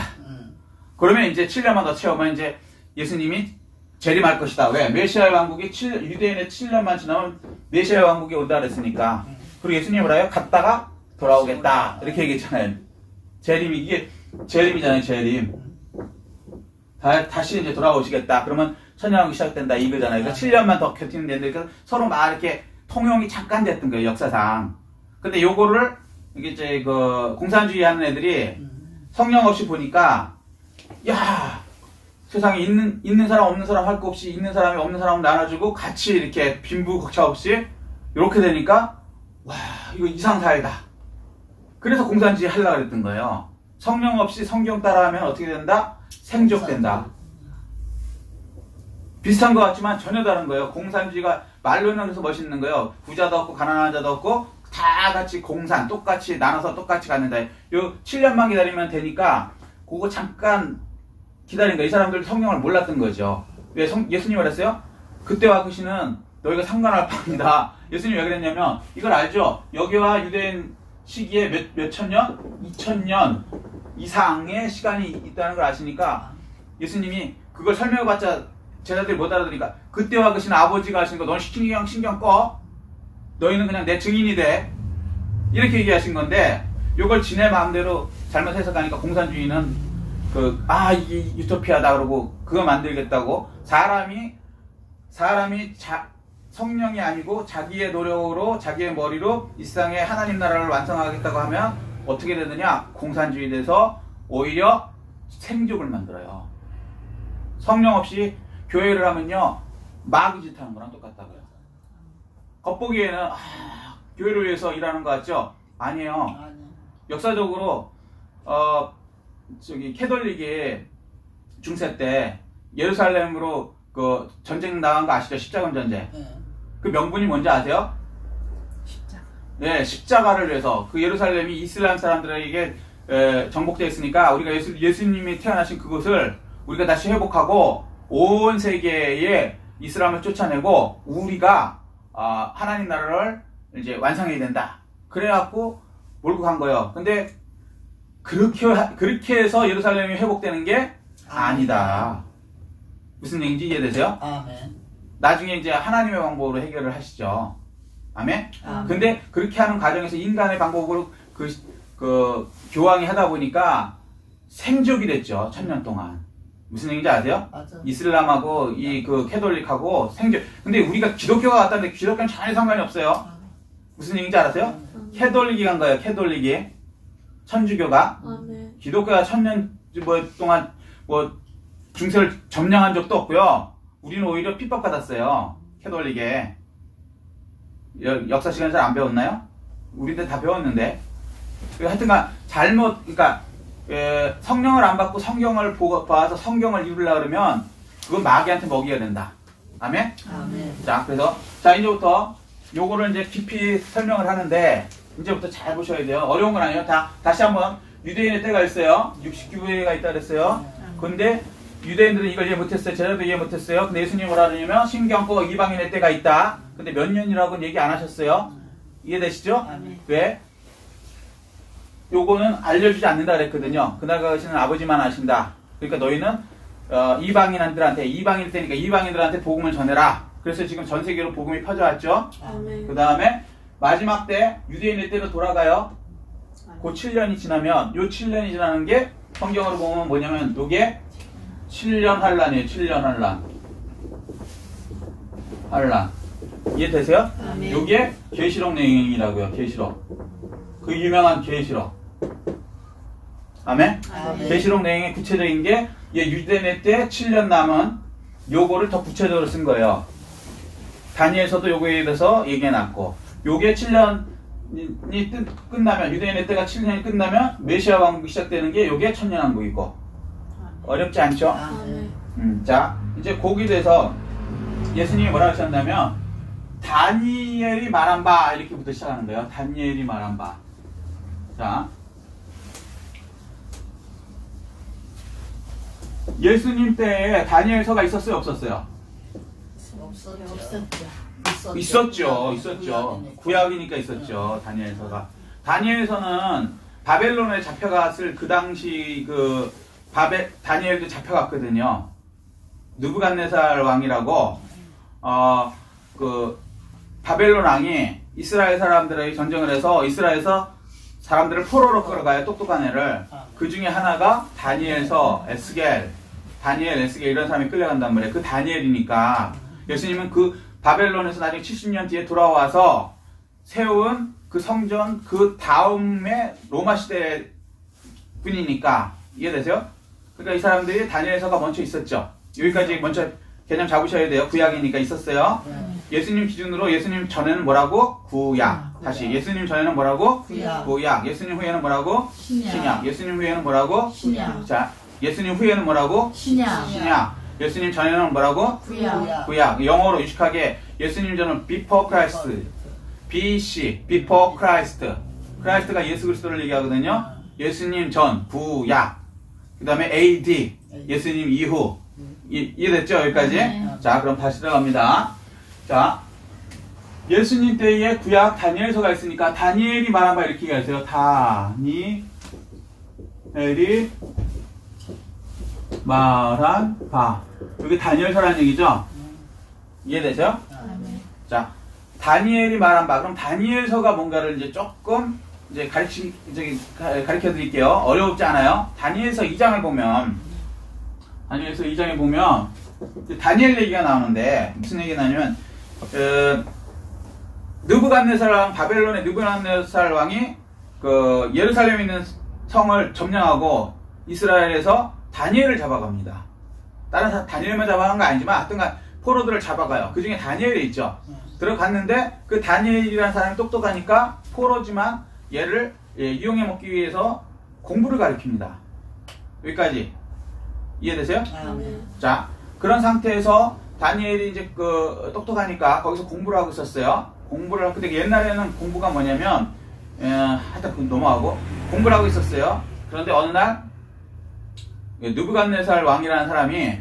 그러면 이제 7년만 더 채우면 이제 예수님이 재림할 것이다. 왜? 메시아 왕국이 유대인의 7년만 지나면 메시아 왕국이 온다 그랬으니까. 그리고 예수님이 뭐라요? 갔다가 돌아오겠다. 이렇게 얘기했잖아요. 이게 재림이잖아요. 재림. 다시 이제 돌아오시겠다. 그러면 천년왕국이 시작된다. 이거잖아요. 그러니까 7년만 더 버티면 되는데 그러니까 서로 막 이렇게 통용이 잠깐 됐던 거예요. 역사상. 근데 요거를 이게 이제 공산주의 하는 애들이 성령 없이 보니까 야 세상에 있는 사람 없는 사람 할 거 없이 있는 사람이 없는 사람 나눠주고 같이 이렇게 빈부격차 없이 이렇게 되니까 와 이거 이상사회다. 그래서 공산주의 하려고 그랬던 거예요. 성령 없이 성경 따라하면 어떻게 된다? 생족된다. 비슷한 것 같지만 전혀 다른 거예요. 공산주의가 말로는 그래서 멋있는 거예요. 부자도 없고 가난한 자도 없고 다 같이 똑같이 나눠서 똑같이 갖는다. 요 7년만 기다리면 되니까 그거 잠깐 기다린 거예요. 이 사람들 성경을 몰랐던 거죠. 왜 예수님이 그랬어요? 그때와 그 시는 너희가 상관할 바입니다. 예수님이 왜 그랬냐면 이걸 알죠? 여기와 유대인 시기에 몇 천년? 2000년 이상의 시간이 있다는 걸 아시니까 예수님이 그걸 설명해봤자 제자들이 못 알아들으니까 그때와 그 시는 아버지가 하신 거 넌 신경 꺼. 너희는 그냥 내 증인이 돼. 이렇게 얘기하신 건데 이걸 지네 마음대로 잘못 해석하니까 공산주의는 이게 유토피아다 그러고 그거 만들겠다고 사람이 성령이 아니고 자기의 노력으로 자기의 머리로 이 세상에 하나님 나라를 완성하겠다고 하면 어떻게 되느냐? 공산주의 돼서 오히려 생족을 만들어요. 성령 없이 교회를 하면요 마귀짓 하는 거랑 똑같다고요. 겉보기에는 교회를 위해서 일하는 거 같죠? 아니에요. 역사적으로 캐톨릭이 중세 때 예루살렘으로 전쟁 나간 거 아시죠? 십자군 전쟁. 그 명분이 뭔지 아세요? 십자가. 네, 십자가를 위해서 그 예루살렘이 이슬람 사람들에게 정복되어 있으니까 우리가 예수님이 태어나신 그곳을 우리가 다시 회복하고 온 세계에 이슬람을 쫓아내고 우리가 하나님 나라를 이제 완성해야 된다. 그래갖고 몰고 간 거예요. 근데 그렇게 해서 예루살렘이 회복되는 게 아니다. 무슨 얘기인지 이해되세요? 아멘. 나중에 이제 하나님의 방법으로 해결을 하시죠. 아멘? 아멘. 근데 그렇게 하는 과정에서 인간의 방법으로 교황이 하다 보니까 생족이 됐죠. 1000년 동안. 무슨 얘기인지 아세요? 맞아. 이슬람하고 캐톨릭하고 생족. 근데 우리가 기독교가 왔다는데 기독교는 전혀 상관이 없어요. 무슨 얘기인지 알았어요? 캐톨릭이 간 거예요. 캐톨릭이. 천주교가. 기독교가 1000년 동안 중세를 점령한 적도 없고요. 우리는 오히려 핍박받았어요. 캐톨릭에. 역사 시간 잘 안 배웠나요? 우리들 다 배웠는데. 하여튼간 그러니까 성령을 안 받고 성경을 봐서 성경을 이루려고 그러면 그건 마귀한테 먹이어야 된다. 아멘? 아멘. 자, 그래서 이제부터 요거를 이제 깊이 설명을 하는데 이제부터 잘 보셔야 돼요. 어려운 건 아니에요. 다시 한번 유대인의 때가 있어요. 69회가 있다 그랬어요. 근데 유대인들은 이걸 이해 못했어요. 제자도 이해 못했어요. 근데 예수님이 뭐라 그러냐면 신경 꺼 이방인의 때가 있다. 근데 몇 년이라고는 얘기 안 하셨어요. 이해되시죠? 아멘. 왜? 요거는 알려주지 않는다 그랬거든요. 그날 가시는 아버지만 아신다. 그러니까 너희는 이방인일 때니까 이방인들한테 복음을 전해라. 그래서 지금 전 세계로 복음이 퍼져왔죠. 그 다음에 마지막 때 유대인의 때로 돌아가요. 그 7년이 지나면 요 7년이 지나는 게 성경으로 보면 뭐냐면 요게 7년 환란이에요. 7년 환란. 환란. 이해되세요? 아멘. 요게 계시록 내용이라고요. 계시록. 그 유명한 계시록. 아멘? 아멘. 계시록 내용의 구체적인 게 유대네 때 7년 남은 요거를 더 구체적으로 쓴 거예요. 다니엘서도 요거에 대해서 얘기해놨고, 요게 7년이 끝나면, 유대인의 때가 7년이 끝나면 메시아 왕국이 시작되는 게 요게 천년왕국이고. 어렵지 않죠? 자, 이제 거기에 대해서 예수님이 뭐라고 하셨냐면, 다니엘이 말한 바, 이렇게부터 시작하는 거예요. 다니엘이 말한 바. 자, 예수님 때에 다니엘서가 있었어요? 없었어요? 없었죠. 있었죠. 구약이니까 있었죠. 다니엘서가. 다니엘서는 바벨론에 잡혀갔을 그 당시 다니엘도 잡혀갔거든요. 느부갓네살 왕이라고 바벨론 왕이 이스라엘 사람들의 전쟁을 해서 이스라엘에서 사람들을 포로로 끌어가요. 똑똑한 애를. 그 중에 하나가 다니엘서, 다니엘, 에스겔 이런 사람이 끌려간단 말이에요. 그 다니엘이니까 예수님은 그 바벨론에서 나중에 70년 뒤에 돌아와서 세운 그 성전 그 다음에 로마 시대 분이니까 이해되세요? 그러니까 이 사람들이 다니엘서가 먼저 있었죠. 여기까지 먼저 개념 잡으셔야 돼요. 구약이니까 있었어요. 예수님 기준으로 예수님 전에는 뭐라고? 구약. 다시 예수님 전에는 뭐라고? 구약. 예수님 후에는 뭐라고? 신약. 예수님 후에는 뭐라고? 신약. 자, 예수님 후에는 뭐라고? 신약. 예수님 전에는 뭐라고? 구약. 영어로 유식하게 예수님 전은 before Christ, BC, before Christ. 크라이스트가 예수 그리스도를 얘기하거든요. 예수님 전, 구약. 그 다음에 AD, 예수님 이후. 이해됐죠? 여기까지? 자, 그럼 다시 들어갑니다. 자, 예수님 때에 구약 다니엘서가 있으니까 다니엘이 말한 바 이렇게 얘기하세요. 다니엘이 말한 바. 여기 다니엘서라는 얘기죠? 이해되세요? 자, 다니엘이 말한 바. 그럼 다니엘서가 뭔가를 이제 조금 이제 가르쳐 드릴게요. 어렵지 않아요. 다니엘서 2장을 보면, 다니엘 얘기가 나오는데, 무슨 얘기가 나냐면, 느부갓네살 왕, 바벨론의 느부갓네살 왕이 예루살렘에 있는 성을 점령하고 이스라엘에서 다니엘을 잡아갑니다. 다른 다니엘만 잡아간 거 아니지만 하여튼간 포로들을 잡아가요. 그 중에 다니엘이 있죠. 들어갔는데 그 다니엘이라는 사람이 똑똑하니까 포로지만 얘를 이용해 먹기 위해서 공부를 가르칩니다. 여기까지 이해되세요? 자, 그런 상태에서 다니엘이 이제 똑똑하니까 거기서 공부를 하고 있었어요. 근데 옛날에는 공부가 뭐냐면 하여튼 넘어가고 공부를 하고 있었어요. 그런데 어느 날 느부갓네살 왕이라는 사람이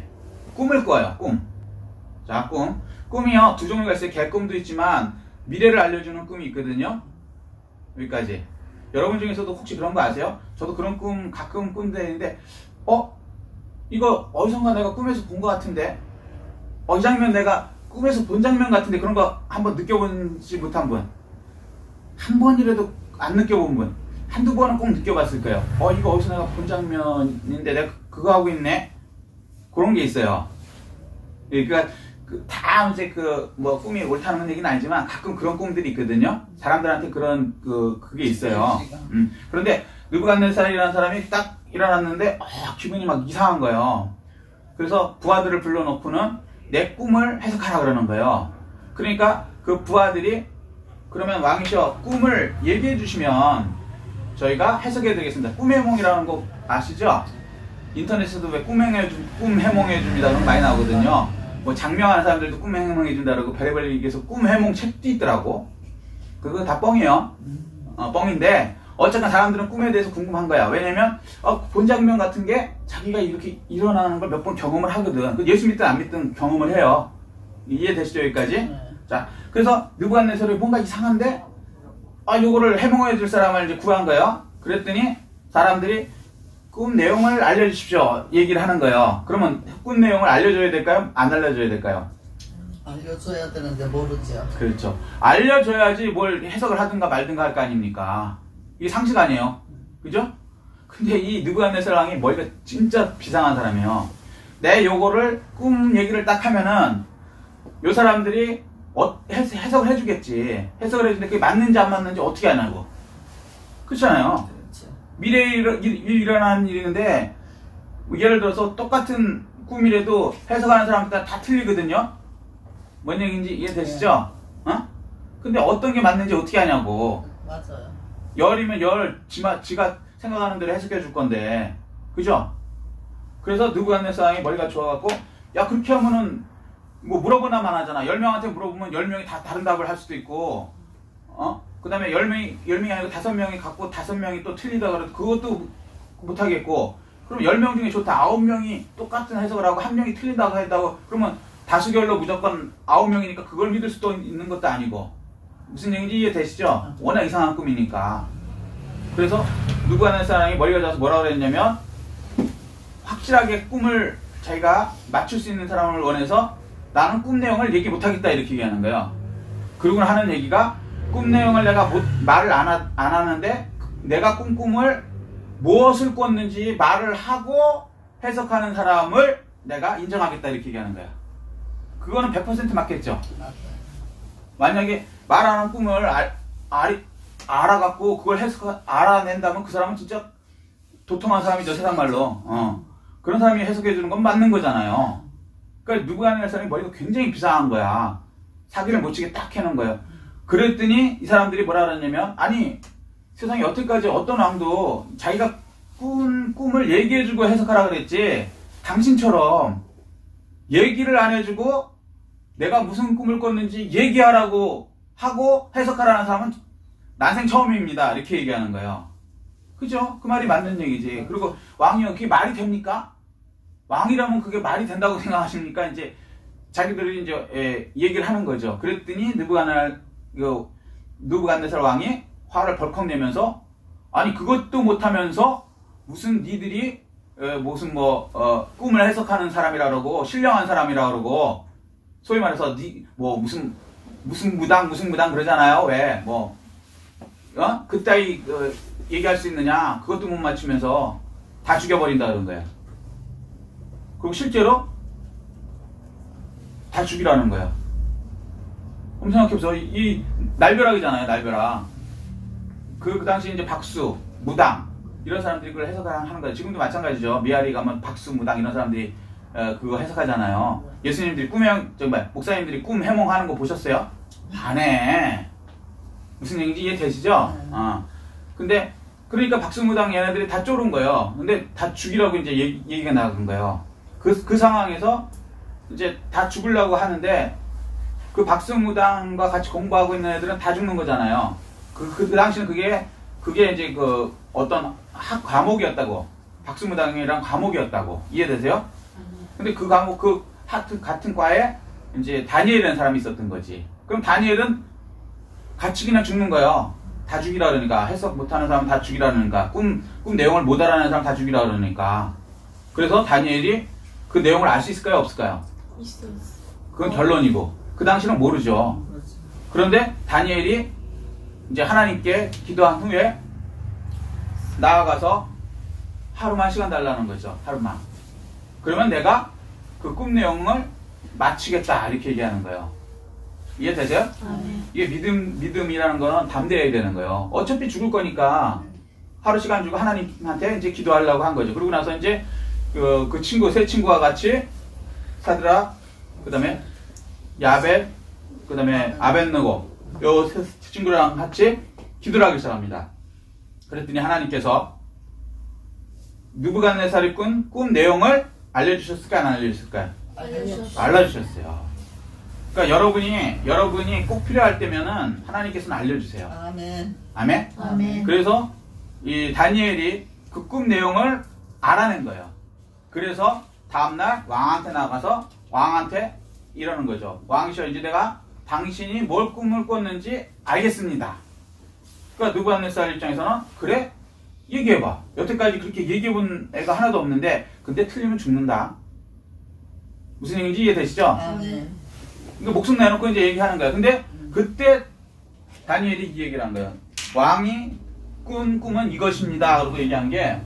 꿈을 꿔요. 자, 꿈이요. 두 종류가 있어요. 개꿈도 있지만 미래를 알려주는 꿈이 있거든요. 여기까지. 여러분 중에서도 혹시 그런 거 아세요? 저도 그런 꿈 가끔 꾼데 이거 어디선가 내가 꿈에서 본 것 같은데 이 장면 내가 꿈에서 본 장면 같은데 그런 거 한번 느껴보지 못한 분, 한 번이라도 안 느껴본 분, 한두 번은 꼭 느껴봤을 거예요. 이거 어디서 내가 본 장면인데 내가 그거 하고 있네? 그런 게 있어요. 그러니까 다 이제 꿈이 옳다는 얘기는 아니지만 가끔 그런 꿈들이 있거든요. 사람들한테 그게 있어요. 그런데 느부갓네살이라는 사람이 딱 일어났는데 기분이 막 이상한 거예요. 그래서 부하들을 불러놓고는 내 꿈을 해석하라 그러는 거예요. 그러니까 그 부하들이 그러면 왕이셔 꿈을 얘기해 주시면 저희가 해석해 드리겠습니다. 꿈 해몽이라는 거 아시죠? 인터넷에도 왜 꿈 해몽해 줍니다 그런 거 많이 나오거든요. 뭐 장명하는 사람들도 꿈 해몽해 준다 그러고 별의별 얘기해서 꿈 해몽 책도 있더라고. 그거 다 뻥이에요. 뻥인데 어쨌든 사람들은 꿈에 대해서 궁금한 거야. 왜냐면 본 장면 같은 게 자기가 이렇게 일어나는 걸 몇 번 경험을 하거든. 예수 믿든 안 믿든 경험을 해요. 이해되시죠? 여기까지? 자, 그래서 느부갓네살이 뭔가 이상한데 요거를 해몽해 줄 사람을 이제 구한 거예요. 그랬더니 사람들이 꿈 내용을 알려주십시오 얘기를 하는 거예요. 그러면 꿈 내용을 알려줘야 될까요? 안 알려줘야 될까요? 알려줘야 되는데 모르죠. 그렇죠. 알려줘야지 뭘 해석을 하든가 말든가 할 거 아닙니까? 이게 상식 아니에요. 그죠? 근데 이 느부갓네살 왕이 머리가 진짜 비상한 사람이에요. 내 요거를 꿈 얘기를 딱 하면은 요 사람들이 해석을 해주겠지. 해석을 해주는데 그게 맞는지 안 맞는지 어떻게 아냐고. 그렇잖아요. 그렇죠. 미래에 일어나는 일인데 예를 들어서 똑같은 꿈이라도 해석하는 사람들 다 틀리거든요. 뭔 얘기인지 이해되시죠? 어? 근데 어떤 게 맞는지 어떻게 하냐고. 맞아요. 열이면 열, 지가 생각하는 대로 해석해 줄 건데. 그죠? 그래서 느부갓네살이 머리가 좋아갖고, 야, 그렇게 하면은, 뭐 물어보나만 하잖아. 10명한테 물어보면 10명이 다 다른 답을 할 수도 있고, 그 다음에 10명이 아니고 5명이 갖고 5명이 또 틀리다 그래도 그것도 못하겠고, 그럼 10명 중에 좋다. 9명이 똑같은 해석을 하고 1명이 틀린다고 한다고, 그러면 다수결로 무조건 9명이니까 그걸 믿을 수도 있는 것도 아니고. 무슨 얘기인지 이해되시죠? 워낙 이상한 꿈이니까. 그래서 느부갓네살이 머리가 좋아서 뭐라고 그랬냐면, 확실하게 꿈을 자기가 맞출 수 있는 사람을 원해서 나는 꿈 내용을 얘기 못하겠다 이렇게 얘기하는 거예요. 그리고 하는 얘기가 꿈 내용을 내가 말을 안 하는데 내가 꾼 꿈을 무엇을 꿨는지 말을 하고 해석하는 사람을 내가 인정하겠다 이렇게 얘기하는 거야. 그거는 100% 맞겠죠. 맞아요. 만약에 말 안 하는 꿈을 알아갖고 그걸 알아낸다면 그 사람은 진짜 도통한 사람이죠, 세상 말로. 그런 사람이 해석해주는 건 맞는 거잖아요. 그러니까 느부갓네살이 머리가 굉장히 비상한 거야. 사기를 못 치게 딱 해놓은 거예요. 그랬더니 이 사람들이 뭐라 그러냐면, 아니 세상에 여태까지 어떤 왕도 자기가 꾼 꿈을 얘기해주고 해석하라 그랬지, 당신처럼 얘기를 안 해주고 내가 무슨 꿈을 꿨는지 얘기하라고 하고 해석하라는 사람은 난생 처음입니다 이렇게 얘기하는 거예요. 그죠? 그 말이 맞는 얘기지. 그리고 왕이요, 그게 말이 됩니까? 왕이라면 그게 말이 된다고 생각하십니까? 이제 자기들이 이제 얘기를 하는 거죠. 그랬더니 느부갓네살 왕이 화를 벌컥 내면서, 아니 그것도 못하면서 무슨 니들이 무슨 꿈을 해석하는 사람이라 그러고 신령한 사람이라 그러고, 소위 말해서 무슨 무당 그러잖아요. 왜 그따위 얘기할 수 있느냐, 그것도 못 맞추면서 다 죽여버린다 그런 거야. 그리고 실제로 다 죽이라는 거야. 한번 생각해보세요. 이 날벼락이잖아요, 날벼락. 그 당시 이제 박수, 무당 이런 사람들이 그걸 해석하는 거예요. 지금도 마찬가지죠. 미아리 가면 박수, 무당 이런 사람들이 그거 해석하잖아요. 예수님들이 목사님들이 꿈 해몽하는 거 보셨어요? 안 해. 무슨 얘기인지 이해되시죠? 근데 그러니까 박수무당 얘네들이 다 쫄은 거예요. 근데 다 죽이라고 이제 얘기가 나간 거예요. 그 상황에서 이제 다 죽으려고 하는데 그 박수무당과 같이 공부하고 있는 애들은 다 죽는 거잖아요. 그 당시는 그게 이제 그 어떤 과목이었다고. 박수무당이랑 과목이었다고. 이해되세요? 근데 그 과목, 같은 과에 이제 다니엘이라는 사람이 있었던 거지. 그럼 다니엘은 같이 그냥 죽는 거예요. 다 죽이라 그러니까. 해석 못하는 사람 다 죽이라 그러니까. 꿈 내용을 못 알아내는 사람 다 죽이라 그러니까. 그래서 다니엘이 그 내용을 알 수 있을까요? 없을까요? 있어. 그건 결론이고. 그 당시는 모르죠. 그런데 다니엘이 이제 하나님께 기도한 후에 나아가서 하루만 시간 달라는 거죠. 하루만. 그러면 내가 그 꿈 내용을 마치겠다 이렇게 얘기하는 거예요. 이해되세요? 이게 믿음이라는 거는 담대해야 되는 거예요. 어차피 죽을 거니까 하루 시간 주고 하나님한테 이제 기도하려고 한 거죠. 그러고 나서 이제 그 친구, 세 친구와 같이 사드락, 그 다음에 야벳, 그 다음에 아벳느고 요 세 친구랑 같이 기도를 하기 시작합니다. 그랬더니 하나님께서 느부갓네살이 꾼 꿈 내용을 알려주셨을까요? 안 알려주셨을까요? 알려주셨어요. 그러니까 여러분이 꼭 필요할 때면은 하나님께서는 알려주세요. 아멘. 아멘? 아멘. 그래서 이 다니엘이 그 꿈 내용을 알아낸 거예요. 그래서 다음날 왕한테 나가서 왕한테 이러는 거죠. 왕이시여, 이제 내가 당신이 뭘 꿈을 꿨는지 알겠습니다. 그러니까 느부갓네살 입장에서는 그래? 얘기해봐. 여태까지 그렇게 얘기해본 애가 하나도 없는데 근데 틀리면 죽는다. 무슨 얘기인지 이해되시죠? 아멘. 그러니까 목숨 내놓고 이제 얘기하는 거야. 근데 그때 다니엘이 이 얘기를 한 거예요. 왕이 꾼 꿈은 이것입니다. 그러고 얘기한 게,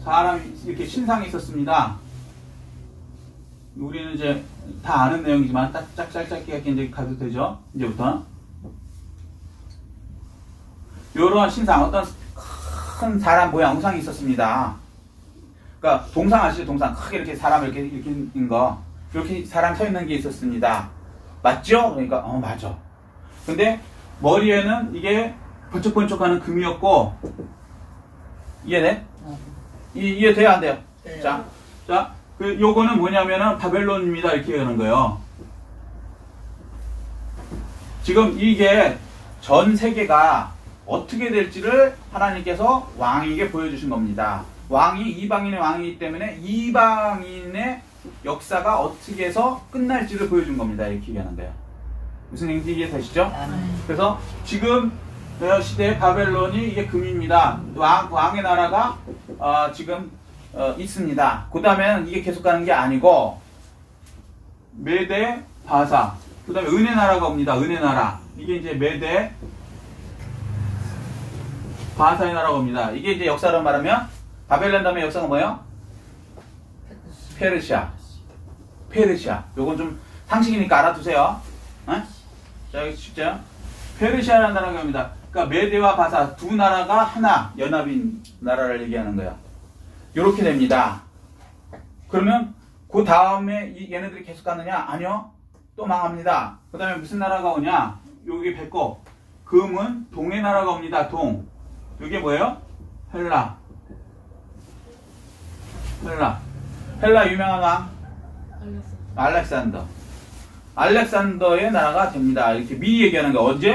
사람이 이렇게 신상이 있었습니다. 우리는 이제 다 아는 내용이지만 짧게 이제 가도 되죠. 이제부터. 요런 신상, 어떤 큰 사람 모양 우상이 있었습니다. 그러니까 동상 아시죠? 동상 크게 이렇게 사람 이렇게 있는 거, 이렇게 사람 서 있는 게 있었습니다. 맞죠? 그러니까 맞아. 근데 머리에는 이게 번쩍번쩍하는 금이었고, 이해돼? 이해돼요? 안 돼요? 네. 자, 요거는 뭐냐면은 바벨론입니다. 이렇게 얘기하는 거예요. 지금 이게 전 세계가 어떻게 될지를 하나님께서 왕에게 보여주신 겁니다. 왕이 이방인의 왕이기 때문에 이방인의 역사가 어떻게 해서 끝날지를 보여준 겁니다. 이렇게 얘기하는 거예요. 무슨 얘기인지 이해되시죠? 그래서 지금 시대의 바벨론이 이게 금입니다. 왕의 나라가 지금 있습니다. 그 다음에는 이게 계속 가는 게 아니고 메대, 바사, 그 다음에 은혜 나라가 옵니다. 은혜 나라. 이게 이제 메대, 바사의 나라가 옵니다. 이게 이제 역사로 말하면 바벨론 다음에 역사가 뭐예요? 페르시아. 요건 좀 상식이니까 알아두세요. 자, 여기 쉽죠? 페르시아라는 나라가 옵니다. 그러니까 메대와 바사 두 나라가 하나 연합인 나라를 얘기하는 거예요. 요렇게 됩니다. 그러면 그 다음에 얘네들이 계속 가느냐? 아니요. 또 망합니다. 그 다음에 무슨 나라가 오냐? 여기 뱉고 금은 동의 나라가 옵니다. 동. 이게 뭐예요? 헬라 유명한 왕 알렉산더의 나라가 됩니다. 이렇게 미리 얘기하는 거. 언제?